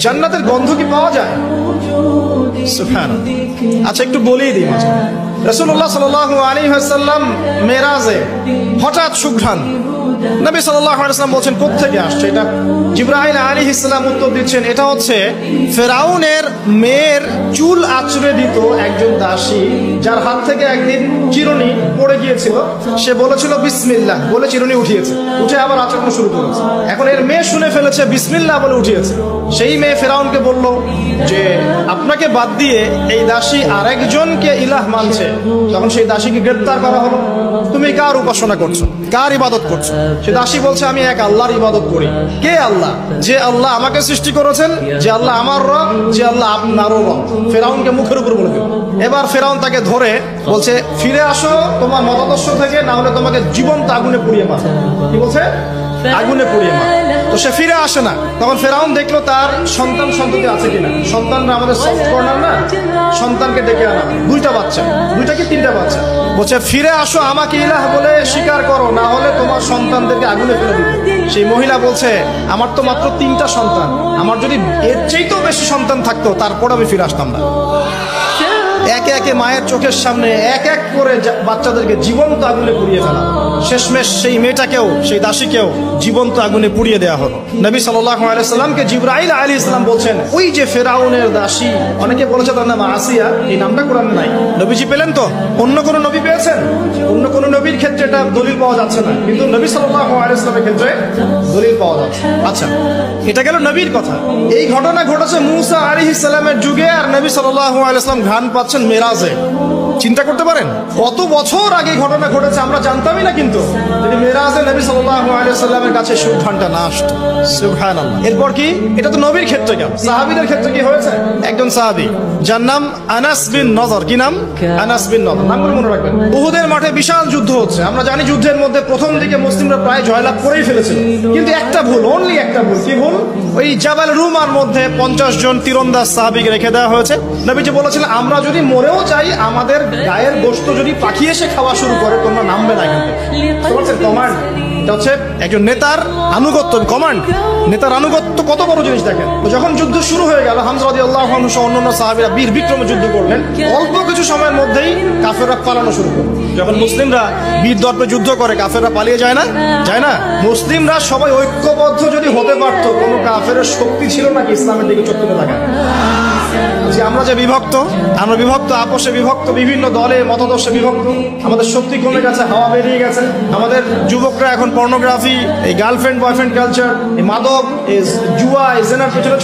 জান্নাতের গন্ধ কি পাওয়া যায়? সুবহানাল্লাহ। আচ্ছা, একটু বলেই দিই। রাসূলুল্লাহ সাল্লাল্লাহু আলাইহি ওয়াসাল্লাম মেরাজে হঠাৎ সুঘ্রাণ। নবী সাল্লাল্লাহু আলাইহি ওয়াসাল্লাম বলছেন কোত্থেকে আসছে এটা? জিবরাইল আলাইহিস সালাম উত্তর দিচ্ছেন, এটা হচ্ছে ফেরাউনের মেয়ের চুল আঁচড়ে দিত একজন দাসী, যার হাত থেকে একদিন চিরুনি পড়ে গিয়েছিল। সে বলেছিল বিসমিল্লাহ বলে চিরুনি উঠিয়েছে, উঠে আবার আঁচড়ানো শুরু করেছে। এখন এর মেয়ে শুনে ফেলেছে বিসমিল্লাহ বলে উঠিয়েছে। সেই মেয়ে ফেরাউনকে বলল যে আপনাকে বাদ দিয়ে এই দাসী আরেকজনকে ইলাহ মানছে। তখন সেই দাসীকে গ্রেফতার করা হলো। তুমি কার উপাসনা করছো, কার ইবাদত করছো? সে দাসী বলছে আমি এক আল্লাহর ইবাদত করি। কে আল্লাহ? যে আল্লাহ আমাকে সৃষ্টি করেছেন, যে আল্লাহ আমার রব, যে আল্লাহ আপনারও রব। ফেরাউনকে মুখের উপর বলে দিল। এবার ফেরাউন তাকে ধরে বলছে ফিরে আসো তোমার মতাদর্শ থেকে, না হলে তোমাকে জীবন্ত আগুনে পুড়িয়ে মারো। কি বলছে? আগুনে পুড়িয়ে মারো। তো সে ফিরে আসে না। তখন ফেরাউন দেখলো তার সন্তান সন্ততি আছে কিনা। সন্তানরা আমাদের সফট কর্নার না, সন্তানকে ডেকে আনা, দুইটা বাচ্চা, দুইটা কি তিনটা বাচ্চা। বলছে ফিরে আসো, আমাকে ইলাহ বলে স্বীকার করো, না হলে তোমার সন্তানদেরকে আগুনে ফেলে দিবে। সেই মহিলা বলছে আমার তো মাত্র 3টা সন্তান, আমার যদি এর চাইতেও বেশি সন্তান থাকতো তারপর আমি ফিরে আসতাম না। একে একে মায়ের চোখের সামনে এক এক করে বাচ্চাদেরকে জীবন্ত আগুনে পুড়িয়ে ফেলা। শেষমেশ সেই মেয়েটাকেও, সেই দাসীকেও জীবন্ত আগুনে পুড়িয়ে দেওয়া হলো। নবী সাল্লাল্লাহু আলাইহি সাল্লামকে জিবরাইল আলাইহিস সালাম বলছেন ওই যে ফেরাউনের দাসী, অনেকে বলেছে তার নাম আসিয়া, এই নামটা কোরআনে নাই। নবীজি পেলেন তো? অন্য কোন নবী পেয়েছেন? অন্য কোন নবীর ক্ষেত্রে এটা দলিল পাওয়া যাচ্ছে না, কিন্তু নবী সাল্লাল্লাহু আলাইহি সাল্লামের ক্ষেত্রে দলিল পাওয়া যাচ্ছে। আচ্ছা, এটা গেল নবীর কথা। এই ঘটনা ঘটেছে মূসা আলাইহিস সালামের যুগে, আর নবী সাল্লাল্লাহু আলাইহি সাল্লাম ঘ্রাণ পাচ্ছেন মেরাজে। চিন্তা করতে পারেন কত বছর আগে ঘটনা ঘটেছে, আমরা জানতামই না। কিন্তু যদি মেরাজে নবী সাল্লাল্লাহু আলাইহি সাল্লামের কাছে সুঘ্রাণটা না আসতো। সুবহানাল্লাহ। এরপর কি? এটা তো নবীর ক্ষেত্রে গেল। সাহাবীদের ক্ষেত্রে কি হয়েছে? একজন সাহাবী যার নাম আনাস বিন নজর। কি নাম? আনাস বিন নজর। নামগুলো মনে রাখবেন। উহুদের মাঠে বিশাল যুদ্ধ হচ্ছে। আমরা জানি যুদ্ধের মধ্যে প্রথম দিকে মুসলিমরা প্রায় জয়লাভ করেই ফেলেছিল, কিন্তু একটা ভুল, অনলি একটা ভুল। কি ভুল? ওই জাবাল রুমার মধ্যে 50 জন তীরন্দাজ সাহাবীকে রেখে দেওয়া হয়েছে। নবীজি বলেছিলেন আমরা যদি মরেও যাই, আমাদের গায়ের গোশত যদি পাখি এসে খাওয়া শুরু করে, তোমরা নামবে না। কিন্তু কমান্ড, এটা হচ্ছে একজন নেতার আনুগত্য। কমান্ড, নেতার আনুগত্য কত বড় জিনিস দেখেন। তো যখন যুদ্ধ শুরু হয়ে গেল, হামজা রাদিয়াল্লাহু আনহু সহ অন্যান্য সাহাবীরা বীর বিক্রমে যুদ্ধ করলেন। অল্প কিছু সময়ের মধ্যেই কাফেররা পালানো শুরু করল। যখন মুসলিমরা বীর দর্পে যুদ্ধ করে, কাফেররা পালিয়ে যায় না? যায় না? মুসলিমরা সবাই ঐক্যবদ্ধ যদি হতে পারতো, কোনো কাফেরের শক্তি ছিল না কি ইসলামের দিকে চোখ তুলে তাকায়? আমরা যে বিভক্ত, আমরা বিভক্ত, আপোষে বিভক্ত, বিভিন্ন দলে মতাদর্শে বিভক্ত। আমাদের শক্তি কমে গেছে, হাওয়া বেরিয়ে গেছে। আমাদের যুবকরা এখন পর্নোগ্রাফি, এই গার্লফ্রেন্ড বয়ফ্রেন্ড কালচার, এই মাদক, এই জুয়া, এই জেনার পেছনে